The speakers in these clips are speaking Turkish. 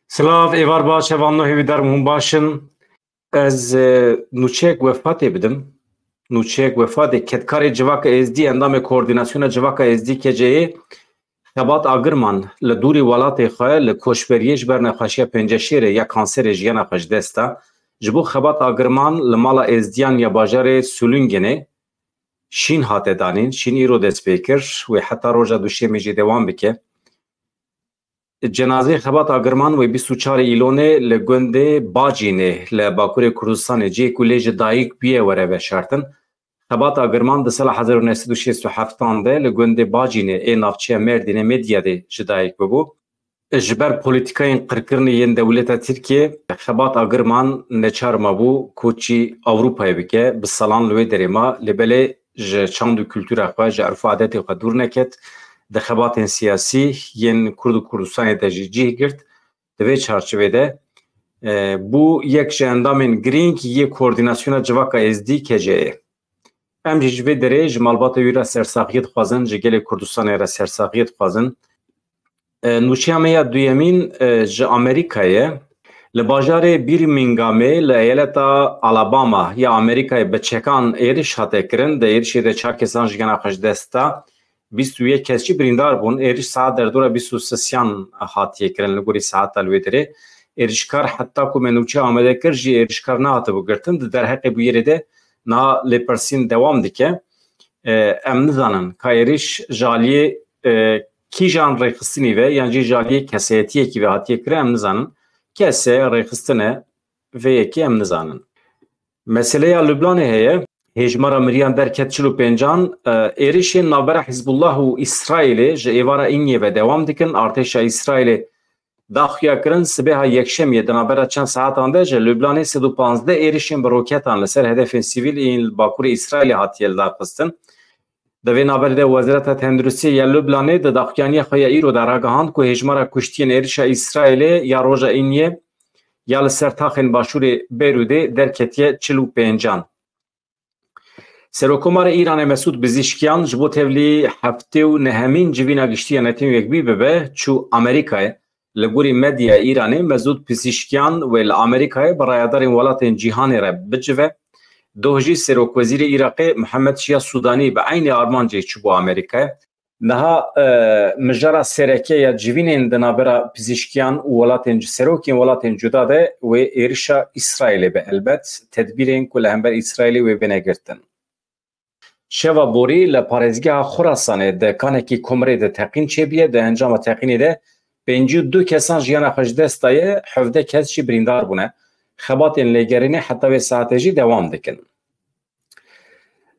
Slav êvar baş evan hêvîdar hûn baş in. Ez nûçeyek wefatê bidim. Nûçeyek wefatê ketkarê civaka êzdî endamê koordînasyona civaka êzdî keceyê Xebat Agirman li dûrî welatê xwe li koçberiyê ji ber nexweşiya penceşêrê ya kanserê jiyana xwe ji dest da. Ji bo Xebat Agirman li mala êzdiyan ya bajarê Sulûngenê şîn hate danîn. Şîn îro dest pê kir wê heta roja duşemê jî dewam bike. Cenazê Xebat Agirman wê 24 îlonê li gundê Bacînê li Bakurê Kurdistanê ciyê ku lê ji dayîk bûye were veşartin. Xebat Agirman di sala 1967 de li gundê Bacînê ê navçeya Mêrdînê Medyadê ji dayîk bibû. Ji ber polîtikayên qirkirinê yên dewleta Tirkiye, Xebat Agirman neçar mabû ku çî Ewropayê bike, bi salan li wê derê ma, lêbelê ji çand û kültûra xwe, ji erf û adetê xwe dûr neket. Di xebatên siyasî yên Kurd û Kurdistanê de jî cih girt. Di vê çarçivê de bû yek ji endamên girîng yê koordînasyona civaka êzdî keceyê. Em jî ji vê derê ji malbatê wî re sersaxiyê dixwazin, ji gelê Kurdistanê re sersaxiyê dixwazin. Nûçeya me ya duyemîn ji Amerîkayê li bajarê Birminghamê li eyaleta Alabama ya Amerîkayê bi çekan êriş hate kirin. Di êrişê de 4 kesan ji gena xwe ji dest da. 21 kes jî birîndar bûn. Êriş saet derdora 23 hatiye kirin li gorî saeta li wê derê. Êrişkar heta ku me nûçeya amade kir jî êrişkar nehatibû girtin. Di derheqê bû yerê de niha lêpirsîn dewam dike. Em nizanin ka êriş jaliyê kîjan rêxistinî ve yan jî jaliyê keseyetiyekî ve hatiye kirin em nizanin. Kese rêxistin vê yekî em nizanin. Meseleya Lübnanê heye. Hêjmara miriyan derket 45 êrişên navbera Hizbullah û İsraîlê ji êvara Înyê ve dewam dikin. Artêşa İsraîlê daxuya kirin sibêha yekşemiyê di navbera çend saetan de ji Lübnanê 115 êrişên bi roketan li ser hedefên sivîl ên li Bakurê İsraîlê hatiye lidarxistin. Di vê naberê de Wezareta Tenduristiyê ya Lübnanê di daxuyaniya xwe ya îro de ragihand ku hêjmara kuştiyên êrişa İsraîlê ya roja Înyê ya li ser taxên başûrê Beyrûdê derketiye 45. Serokkomara Îranê Mesûd Pezîşkiyan ji bo tevlî heftê û nehemîn civîna giştiya Netanyahû bibe çû Amerîkayê. Li gorî medyaya Îranê Mesûd Pezîşkiyan wê li Amerîkayê bi rayadarên welatên cîhanê re bicive. Doh jî Serokwezîrê Iraqê Mihemed Şiya Sudanî bi aynê armancê çû bo Amerîkayê. Niha mijara sereke ya civînên di navbera Pezîşkiyan û welatên serokên welatên cuda de wê êrişa İsraîlê be elbet tedbîrên ku li hember İsraîlê wê binegirtin. Şeva borî li parêzgeha Xurasanê de kanekî komerê de teqîn çêbiye. Di encama teqînê de 52 kesan jiyana xwe ji dest daye, 17 kes jî birîndar bûne. Xebatên lêgerînê heta vê saetê jî dewam dikin.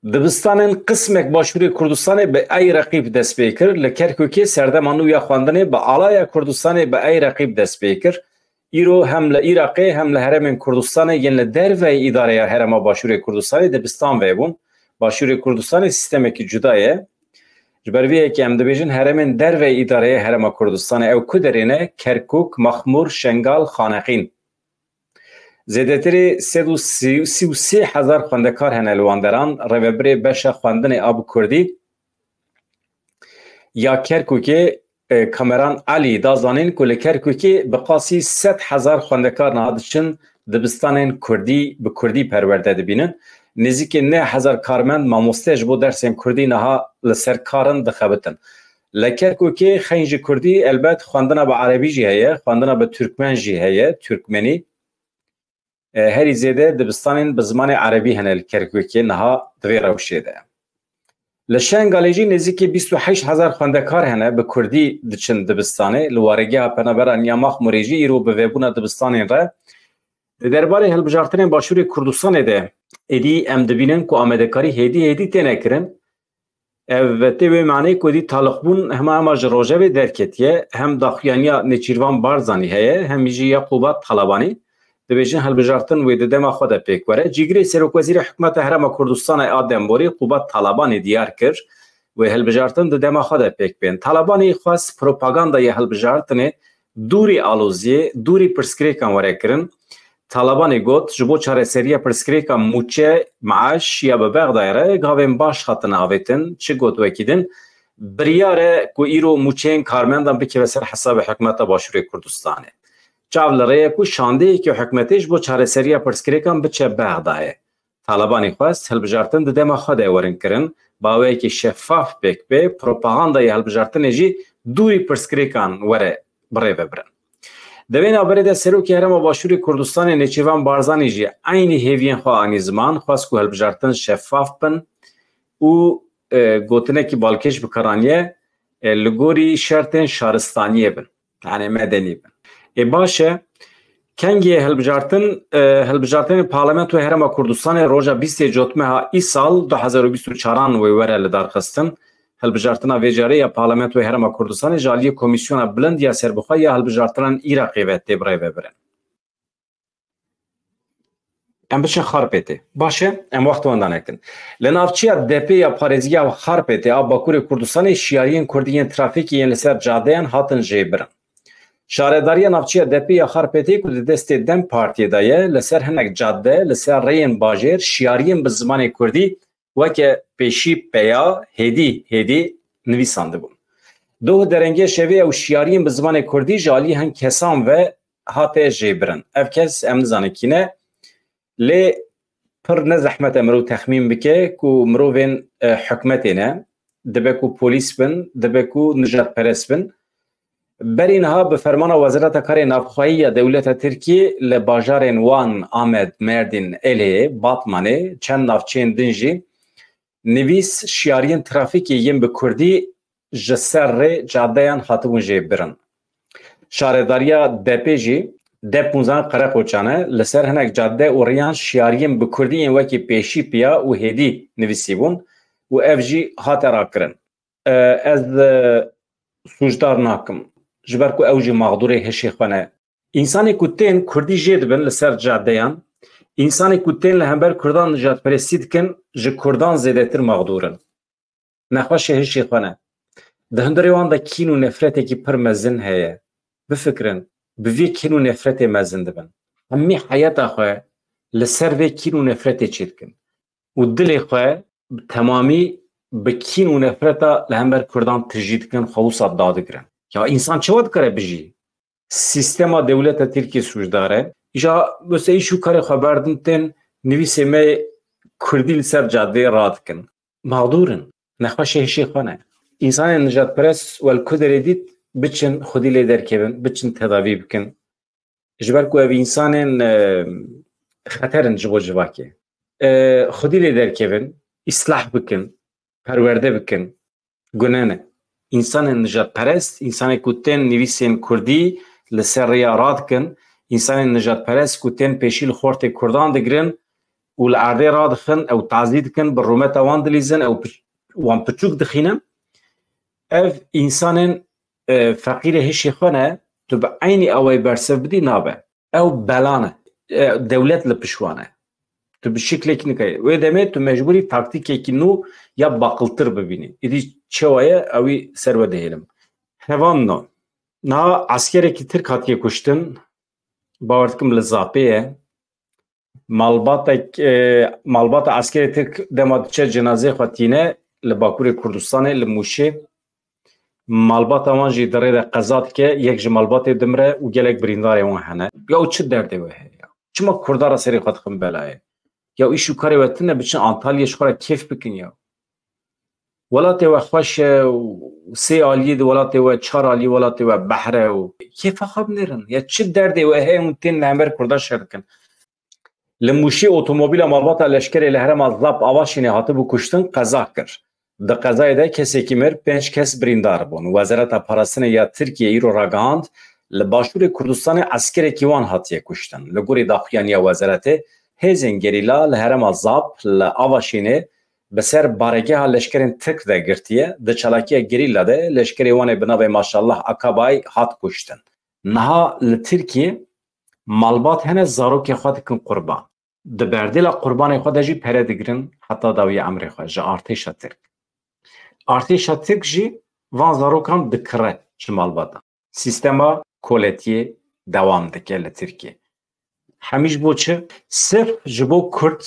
Dibistanên qismek başûrê Kurdistanê bi ey reqîb dest pê kir. Li Kerkûkê serdema nû ya xwendinê bi alaya Kurdistanê bi ey reqîb dest pê kir. Îro hem li Iraqê hem li herêmên Kurdistanê yên li derveyê îdareya herêma başûrê Kurdistanê dibistan vebûn. Başûrê Kurdistanê sistemekî cuda ye. Ji ber vê yekê em dibêjin herêmên derveyê îdareya herêma Kurdistanê ew ku derê ne? Kerkûk, Maxmûr, Şengal, Xanexîn. Zêdetirê 133,000 xwendekar hene li wan deran. Rêvebirê beşa xwendinê a bi Kurdî ya Kerkûkê Kameran Alî da zanîn ku li Kerkûkê bi qasî 100,000 xwendekar niha diçin dibistanên Kurdî bi Kurdî perwerde dibînin. Nêzîkî 9,000 karmend mamoste ji bo dersên Kurdî niha li ser karin dixebitin. Li Kerkûkê xeyên ji Kurdî elbet xwendina bi Erebî jî heye, xwendina bi Türkmen jî heye, Türkmenî. Herî zêde dibistanên bi zimanê Erebî hene li Kerkûkê niha di vê rewşê de. Li Şengalê jî nêzîkî 28,000 xwendekar hene bi Kurdî diçin dibistanê. Li waregeha penaberan ya Maxmûrê jî îro bi vebûna dibistanên re. Di derbarê hilbijartinên başûrê Kurdistanê de êdî em dibînin ku amedekarî hêdî têne kirin. Ev tê wê maneyê ku êdî talixbûn hema ji rojevê derketiye. Hem daxuyaniya Nêçîrvan Barzanî heye hem jî ya Qubat Talabanî. Dibêjin hilbijartin wê di dema xwe de pêk were. Cîgirê Serokwezîrê Hikûmeta Herêma Kurdistanê a Demborî Qubat Talabanî diyar kir wê hilbijartin di dema xwe de pêk bên. Talabanî xwest propagandayê hilbijartinê dûrî aloziyê, dûrî pirsgirêkan were kirin. Talabanê got ji bo çareseriya pirsgirêka mûçe, meaş ya bi Bexdayê re gavên baş hatine avêtin. Çi got wekî din? Biryar e ku îro mûçeyên karmendan bikeve ser hesabê hikûmeta başûrê Kurdistanê. چاولره کو شانده که حکومتش بو چارەسەریya پرسکرێکان بچە بەغدایە. طالبانی خواست هەڵبژارتن di dema xwe de werin kirin baweyekî şeffaf pêk bê propagandayê hilbijartinê jî dûrî pirsgirêkan were birêve birin. Di vê navberê de Serokê Herêma Başûrê Kurdistanê Nêçîrvan Barzanî jî aynî hêviyên xwe anî ziman xwast ku hilbijartin şeffaf bin û gotinekî balkêş bikaraniye li gorî şertên şaristaniyê bin, yani medenî bin. Baş e kengê hilbijartinê Parlamentoya Herêma Kurdistanê roja 20 Cotmeha îsal 2024 wê were li darxistin. Hilbijartina vê carê ya Parlamentoya Herêma Kurdistanê ji aliyê Komîsyona Bilind ya Serbixwe ya hilbijartinan Iraqê ve tê birêve birin. Em biçin Xarpêtê. Baş e em wext wan danekin. Li navçeya DP ya Parêziya Xarpêtê a Bakurê Kurdistanê şiyariyên Kurdî yên trafîkî yên li ser cadeyan hatin jêbirin. Şaredariya navçeya DP ya Xarpêtê ku di destê Dem Partiyê de ye li ser hinek cadde li ser rêyên bajêr şiyariyên bi zimanê Kurdî weke pêşî peya hêdî nivîsandibûn. Doh derengê şevê ew şiyariyên bi zimanê Kurdî ji aliyê hin kesan ve hate jêbirin. Ev kes em nizanin kîne lê pir ne zehmet e mirov texmîn bike ku mirovên hikûmetê ne dibe ku polîs bin, dibe ku nijadperest bin. Berî niha bi fermana Wezareta Karê Navxwayî ya Dewleta Tirkiyê li bajarên Wan, Amed, Merdîn, Elê, Batmanê çend navçeyên din jî nivîs şiyariyên trafîkê yên bi Kurdî ji ser rê cadeyan hatibûn jêbirin. Şaredariya DP jî dep 15 Qereqoçan e li ser hinek cadde û rêyan şiyariyên bi Kurdî yên wekî pêşî piya û hêdî nivîsîbûn û ev jî hate rakirin. Ez sûcdar nakim ji ber ku ew jî mağdûrê hişê xwe ne. İnsanê ku tên Kurdî jê dibin li ser caddeyan, İnsanê ku tên li hember Kurdan nijadperestî dikin ji Kurdan zêdetir mağdûrin. Nexweşê hişê xwe ne. Di hundirê wan de kîn û nefretekî pir mezin heye. Bifikirin, bi vê kîn û nefretê mezin dibin. Hemî heyeta xwe li ser vê kîn û nefretê çê dikin. û dilê xwe temamî bi kîn û nefreta li hember Kurdan tijî dikin, xewsa dadigirin. Ya insan çawa dikare bijî? Sistema Dewleta Tirkiye sûcdar e. İja wese îşû karê xwe berdin tên nivîsê me Kurdî li ser caddeyê radikin. Mağdûrin. Nexweşê hişê xwe ne. İnsanên nijadperest wel ku derê dît biçin xwedî lê derkevin, biçin tedavî bikin. Ji ber ku ev însanên xeterin ji bo civakê. Xwedî lê derkevin, îslah bikin, perwerde bikin. Guneh ne. İnsanên nijadperest, insanê ku tên nivîsên Kurdî li ser rêya radikin, İnsanên nijadperest ku tên pêşî li xortê Kurdan digirin û li erdê radixin, ew tazî dikin, bi rûmeta wan dilîzin, ew wan piçûk dixînin. Ev însanên feqîrê hişê xwe ne, tu bi aynî ew bersev bidî nabe. Ew bela ne. Dewlet li piş wan e. Tu bi şiklekî nikayê. Wê demê tu mecbûrî taktîkekî nû ya baqiltir bibînî. Îdî çawa ye ewî ser we dihêlim. Hevan no. Niha askerekî Tirk hatiye kuştin. Bawer dikim li Zapê ye. Malbata askerê Tirk dema diçe cenazê xwe tîne li Bakurê Kurdistanê li Mûşê. Malbata wan jî derê de qeza dike, yek ji malbatê dimire û gelek birîndarê wan hene. Ya û çi derdê we heye ya? Çima Kurdara serê xwe dixin belayê? Ya îşû karê we tune biçin Antalyayê ji xwe re kêf bikin ya. Welatê we xweş e û sê aliyê di welatê we, çar aliyê welatê we behr e û kêfa xwe binêrin. Ya çi derdê we heye hûn tên li hember Kurda şer dikin. Li Mûşê otomobîla malbata leşkerê li Herêma Zap Avaşînê hatibû kuştin, qeza kir. Di qezayê de kesekî mir, 5 kes birîndar bûn. Wezareta Parastinê ya Tirkiye îro ragihand li Başûrê Kurdistanê askerekî wan hatiye kuştin. Li gorî daxuyaniya wezaretê, hêzên gerîla li Herêma Zap li Avaşînê bi ser baregeha leşkerên Tirk de girtiye. Di çalakiya gerîla de leşkerê wanê bi navê Maşallah Akabay hat kuştin. Niha li Tirkiye malbat hene zarokê xwe dikin qurban. Di berdêla qurbanê xwe de jî pere digirin heta dawiya emrê xwe ji artêşa Tirk. Artêşa Tirk jî van zarokan dikire ji malbatan. Sistema koletiyê dewam dike li Tirkiye. Hemî ji bo çi? Sirf ji bo Kurd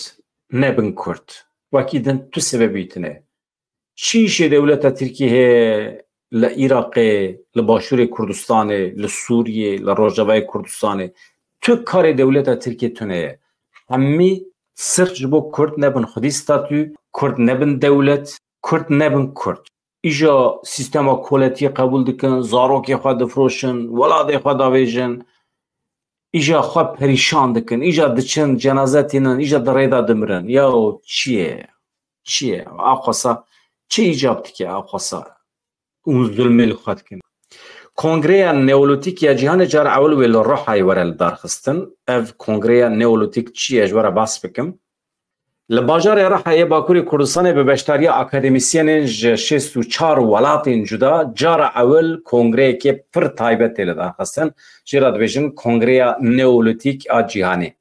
nebin Kurd. Wekî din tu sebebî tune. Çi îşê dewleta Tirkiye heye لعراق لباشور کردستان لسوریه لروجاوای کردستان تو کار دولت ترکیه تونه همی صرف جبو کرد نبن خودی ستاتو کرد نبن دولت کرد نبن کرد ایجا سیستما کولتی قبول دکن زاروکی خود دفروشن ولاد خود داویجن ایجا خواه پریشان دکن ایجا دچن جنازه تینن ایجا دریدا دمرن یا چیه آقاسا چه ایجاب که آقاسا اون ظلمی لخواد کن کنگره نئولیتیک یا جهان جار اول ویل روحای ورل دارخستن اف کنگره نئولیتیک چیه جوارا باس بکم لباجار روحای باکوری کردستان به بشتاری اکادمیسیان 64 ولاتین جدا جار اول کنگره که پر تایبت تیل دارخستن جراد بیشن کنگره نئولیتیک جهانی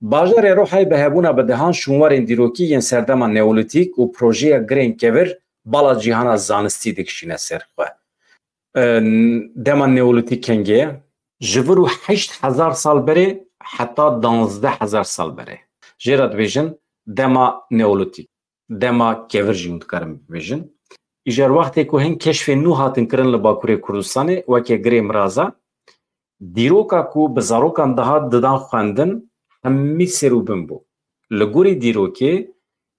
باجار روحای بهبونا بدهان شمار دیروکی ین سردما نئولیتیک و پروژه گرین کور بالا جهان زانستی دکشینه سرخواه دما نئولیتیک کنگه جورو 8000 سال بره حتی 12000 سال بره جراد بیشن دما نئولیتیک دما کور جیوند کرم بیشن ایجار وقتی که هن کشف نو هاتن کرن لباکوری کردستان و که گریم رازا دیروکا کو بزاروکان دهات ددان خواندن همی سروبن بو لگوری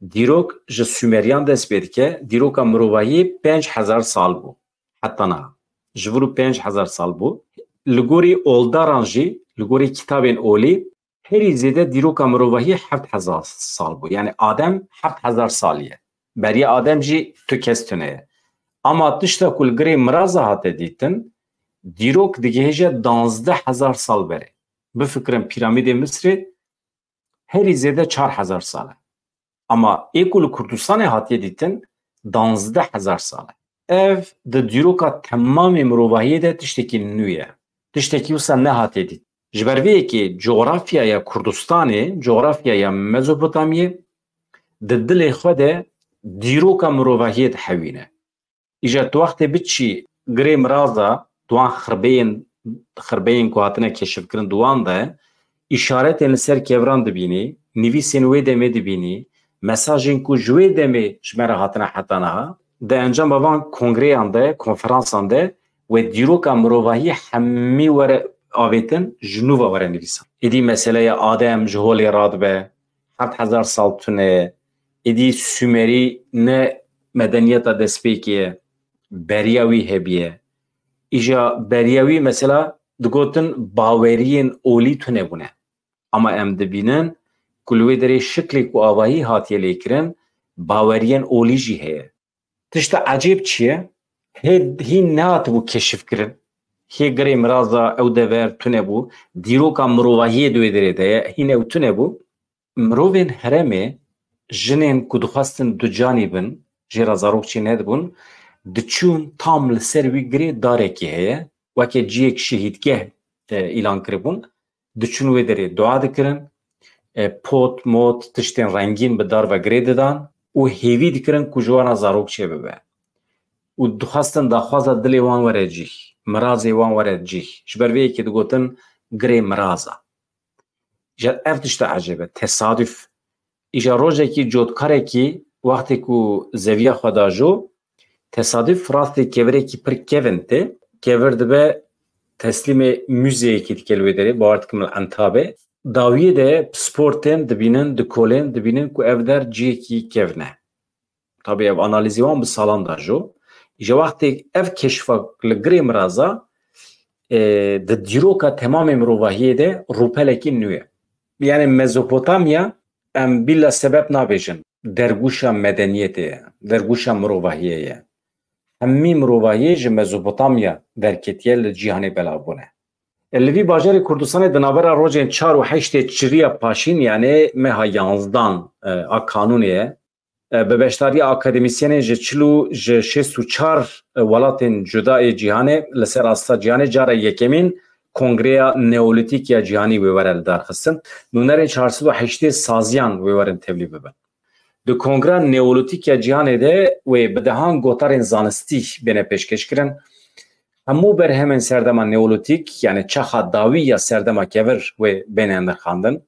دیروک جه سومریان دست بید که دیروکا مروایی 5000 سال بو حتی نه جورو 5000 سال بو لگوری اولداران جی لگوری کتابین اولی هری زیده دیروکا مروایی 7000 سال بو یعنی آدم 7000 سالیه بری آدم جی تو کستونه اما تشتا کل گری مرازا هاته دیتن دیروک دیگه هجه 12000 سال بره بفکرم پیرامید مصر هری زیده 4000 ساله اما ایکول کردستان هاتیه دیتن 12000 ساله ev de dîroka temamê mirovahiyê de tiştekî nû ye. Tiştekî wisa nehatê dît. Ji ber vê yekê coğrafyaya Kurdistanê, coğrafyaya Mezopotamyê di dilê xwe de dîroka mirovahiyê dihewîne. Îja tu wextê biçî girê miraza duan xirbeyên ku hatine keşifkirin duan de îşaretên li ser kevran dibînî, nivîsên wê demê dibînî, mesajên ku ji wê demê ji me re hatine heta niha de encam bavan kongreyan de, konferansan de ve dîroka mirovahiyê hemî were avêtin ji nû ve were nivîsan. Êdî meseleya Adem ji holê radibe, 7000 sal tune, êdî Sümerî ne medeniyeta destpêkê ye, beriya wî hebiye. İja beriya wî mesela digotin baweriyên olî tune bûne. Ama em dibînin ku li wê derê şiklê ku avahî hatiye lêkirin, baweriyên olî jî heye. Tişta acêb çi ye? Hîn nehatibû keşifkirin. Hê girê miraza ew dever tune bû, dîroka mirovahiyê di wê derê de ye, hîn ew tune bû. Mirovên herêmê jinên ku dixwastin du canî bin, jêra zarokçî nedibûn, diçûn tam li ser wî girê darekî heye, weke ciyek şehîdgeh îlan kiribûn, diçûn wê derê dua dikirin, pot, mot, tiştên rengîn bi dar ve girê didan û hêvî dikirin ku ji wana zarokçê bibe. û dixwastin daxwaza dilê wan were cih, mirazê wan were cih. Ji ber vê yekê digotin girê miraza. İja ev tişta ecêb e, tesadüf. İja rojekî cotkarekî wextê ku zeviya xwe da jo, tesadüf rastê kevirekî pir kevin tê, kevir dibe teslîmê müzeyekî dike li wê derê, bawer dikim li Entabê. Dawiyê de sportên dibînin, di kolên dibînin ku ev der ciyekî kevin e. Tabii ev analîzê wan bi salan da jo. İja wextê ev keşfa li girê miraza di dîroka temamê mirovahiyê de rûpelekî nû ye. Yani Mezopotamya em bîla sebep nabêjin. Dergûşa medeniyetê ye, dergûşa mirovahiyê ye. Hemî mirovahiyê ji Mezopotamya derketiye li cîhanê belav bûne. Li vî bajarê Kurdistanê di navbera rojên 4 û 8 çiriya paşîn yani meha 11 a kanûnê ye. Bi beşdariya akademisyenên ji 64 welatên cudayê cîhanê li ser asta cîhanê cara yekemîn Kongreya Neolîtîk ya Cîhanî wê were li darxistin. Nûnerên 408 saziyan wê werin tevlî bibin. Di Kongreya Neolîtîk ya Cîhanê de wê bi dehan gotarên zanistî bêne pêşkêş kirin. Hemû berhemên serdema neolîtîk yani çaxa dawî ya serdema kevir wê bêne nirxandin.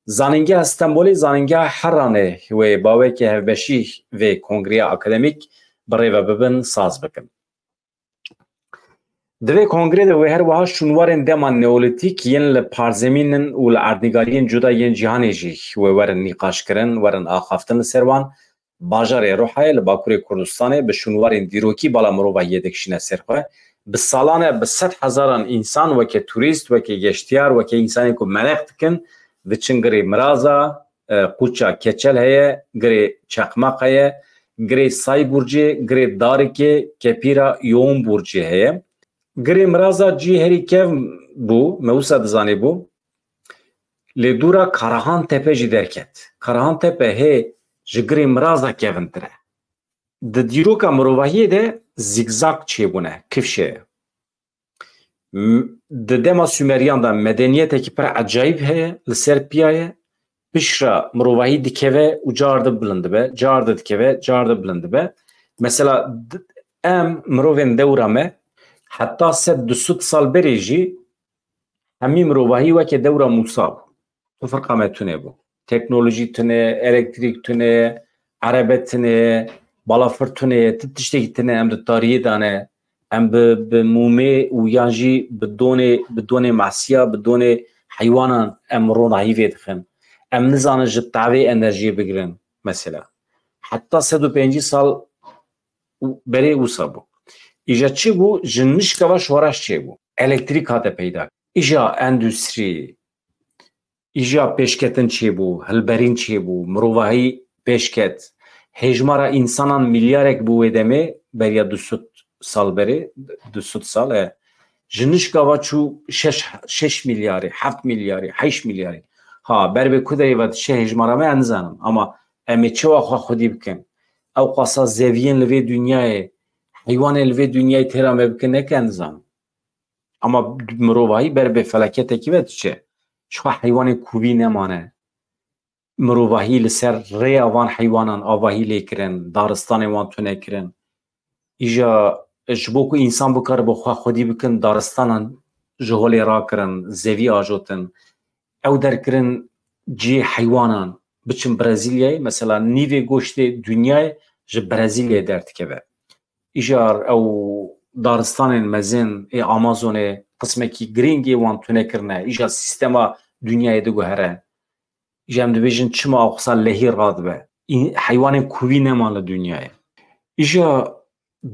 Zanîngeha Stenbolê zanîngeha Heranê wê bawekî hevbeşî vê Kongreya Akademîk bi rêve bibin saz bikin. دوی کنگره ده و هر وها شنوارن دمان نئولیتیک ین لپارزمینن و لعردنگارین جدا ین جهانی جی و ورن نیقاش کرن ورن آخافتن سروان باجار روحای لباکوری کردستانه به شنوارن دیروکی بالا مروبا یدکشینه سرخواه به سالانه به 100,000 انسان وکه توریست وکه گشتیار وکه انسانی که ملخت کن و چنگری مرازا قوچا کچل هیه گری چقمق هیه گری سای برجی گری دارکی کپیرا یوم برجی هیه گری مرازا جی هری که بو موسا دزانی بو لدورا کارهان تپه جی درکت کارهان تپه هی جگری مرازا کونتره ده دیروکا مروواهی ده زیگزاگ چی بونه کفشه ده دما سومریان ده مدنیت که پر عجایب هی لسر پیایه بشرا مروواهی دکوه و جارده بلنده به جارده دکوه جارده بلنده به مثلا ام مرووین دورامه حتی 100 سال بریجی همی مروواهی وکه دورا موساب تو فرقا متونه بو تکنولوژی تونه الکتریک تونه عربت تونه بالافر تونه تشتکی تونه ام ده تاریه دانه ام به مومه و یانجی بدون معصیه بدون حیوانان ام رونایی ویدخن ام نزانه جتعوی انرژی بگیرن مثلا حتی 150 سال بری اوسا بو ایجا چی بو جنش کواش وراش چی بو الکتریک هاته پیدا ایجا اندوستری ایجا پیشکتن چی بو هلبرین چی بو مروواهی پیشکت هجمارا انسانان میلیارک بو ادمه بریا 200 سال بری 200 سال جنش کواچو 6 میلیاری 7 میلیاری 8 میلیاری ها بر به کدای ود شه هجمارا ما انزانم اما امی چه واخا خودی بکن او قاسا زوین لوی دنیای حیوان لوی دنیای تیرا مبکن نکنزم اما مروواهی بر به فلکت کی ود چه شو حیوان کوبی نمانه مروواهی لسر ری آوان حیوانان آواهی لیکرن دارستان وان تونه کرن ایجا جبوکو انسان بکار بخوا خودی بکن دارستانان جهولی را کرن زوی آجوتن او در کرن جی حیوانان بچن برازیلیای مثلا نیوی گوشت دنیای جه برازیلیای درد که بر ایجار او دارستان مزن ای آمازون قسمه کی گرینگی وان تونه کرنه ایجا سیستما دنیای دو گوهره ایجا هم دویجن چما اقصا لحی راد به این حیوان کوی نمان دنیای ایجا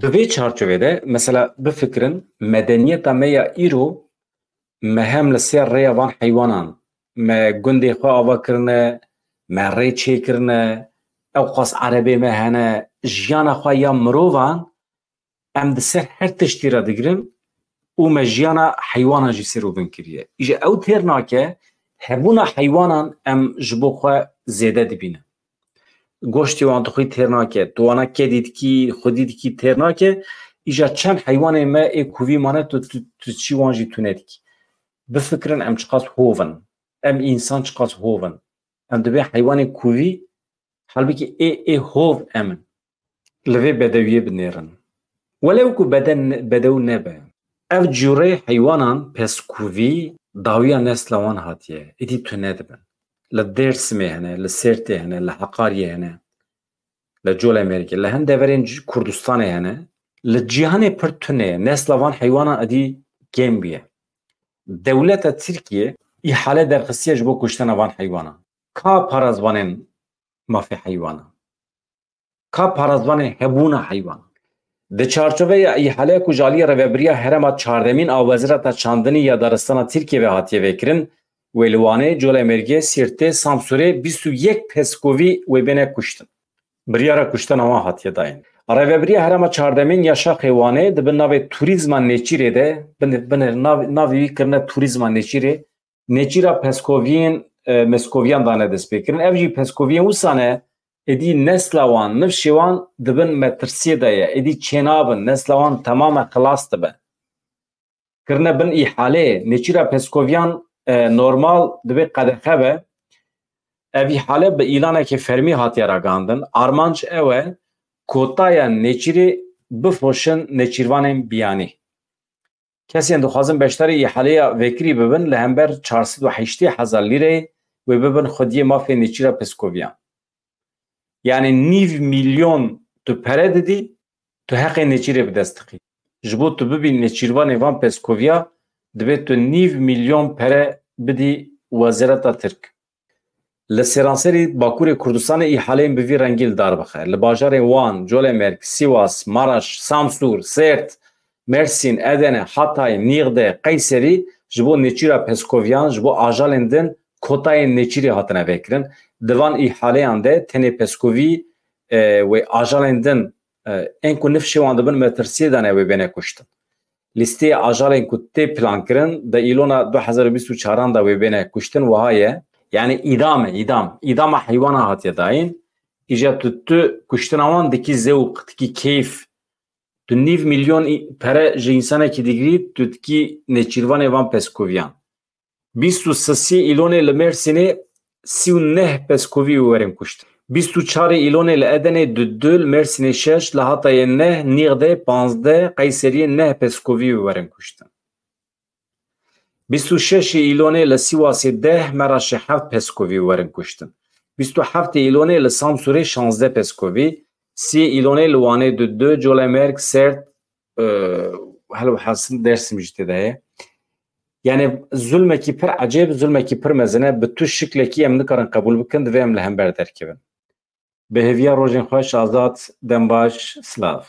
دوی چارچوه ده مثلا بفکرن مدنیت میا ایرو مهم لسیر ری وان حیوانان ما گنده خواه آوا کرنه ما ری چه کرنه او قاس عربی مهنه جیان خواه یا مرووان ام دسر هر تشتی را دگرن او ما جیان حیوانا جی سر رو بن کریه ایجا او تیر ناکه هبونا حیوانان ام جبو خواه زیده دبینه گوشتی وان تو خوی تیر ناکه توانا که دید کی خودید کی تیر ناکه ایجا چند حیوان ما ای کووی مانه تو چی وانجی تونید کی بفکرن ام چقاس هوون ام انسان چقاس هوون ام دبی حیوان کووی حال بکی ای هوو امن لوی بدویه بنیرن ولو کو بدو نبه اف جوره حیوانان پس کووی داویا نسلوان هاتیه ایدی تونید بن لدرس مهنه لسرته هنه لحقاریه هنه لجول امریکا لهن دورین کردستان هنه لجیهان پرتونه نسلوان حیوانان ادی گیم بیه دولت ترکیه ای حاله در خصیه جبو کشتن وان حیوانان کا پارازوانن مافی حیوانان کا پارازوانن هبون حیوان ده چارچوبه ای حاله کجالی روبریا هرما 14مین آوازرات چاندنی یا دارستان ترکیه و هاتیه وکرن ویلوانه جول امریکا سیرته سامسوره 21 پسکووی و بینه کشتن بریارا کشتن آما هاتیه داین روبریا هرما 14مین یاشا خیوانه ده بن ناوی توریزمان نیچیره ده بن ناوی کرنه توریزمان نیچیره نیچیرا پسکووین مسکوویان دانه دست بکرن اوجی پسکووین وسانه ادی نسلوان نفشوان دبن مترسیه دایه ادی چنابن نسلوان تمام خلاص دبن کرنه بن ای حاله نیچیرا پسکوویان نورمال دبی قدخه به اوی حاله به ایلانه که فرمی هاتیه را گاندن آرمانچ اوه کوتایا نیچیری بفروشن نیچیروان بیانی کسی اندوخوازم بیشتر ای حاله وکری ببن لهمبر 480,000 لیره و ببن خودی مافی نیچیرا پسکوویان یعنی 9 میلیون تو پره دادی تو حق نیچیره به دست خی ji bo tu bibîn nêçîrvanê van Peskovya divê tu 9 milyon pere bidî Wezareta Tirk. Li Sêranserê Bakurê Kurdistanê îhaleyên bi vî rengî li dar bixe. Li bajarên Wan, Colemêrg, Sîwas, Maraş, Samsûr, Sêrt, Mersîn, Edene, Hatay, Nîğde, Qeyserî ji bo nêçîra Peskovyan ji bo ajalên din kotayên nêçîrê hatine vekirin. Di van îhaleyan de tenê Peskovî wê ajalên din ên ku nifşê wan dibin metirsiyê dane wê bêne kuştin. Listeyê ajalên ku tê plankirin di îlona 2024 da wê bêne kuştin wiha ye. Yani idama heywana hatiye dayîn. İja tu kuştina wan dikî zewq, dikî keyf. Tu 9 milyon pere ji însanekî digirî, tu dikî nêçîrvanê van Peskovyan. 23 îlonê li Mêrsînê 39 Peskovî werin kuştin. 24 îlonê li Edenê 2, li Mêrsînê 6, li Hatayê 9, Nîğdê 15, Qeyseriyê 9 Peskovî werin kuştin. 26 îlonê li Sîwasê 10, Meraşê 7 Peskovî werin kuştin. 27 îlonê li Samsûrê 16 Peskovî, 3 îlonê li Wanê 2, Colemêrg, Sêrt, helû Hesin Dêrsim jî tê de ye. Yani zulmekî pir ecêb, zulmekî pir mezin bi tu şiklekî em nikarin qebûl bikin, divê em li hember derkevin. Bi hêviya rojên xweş, azad, dem baş, silav.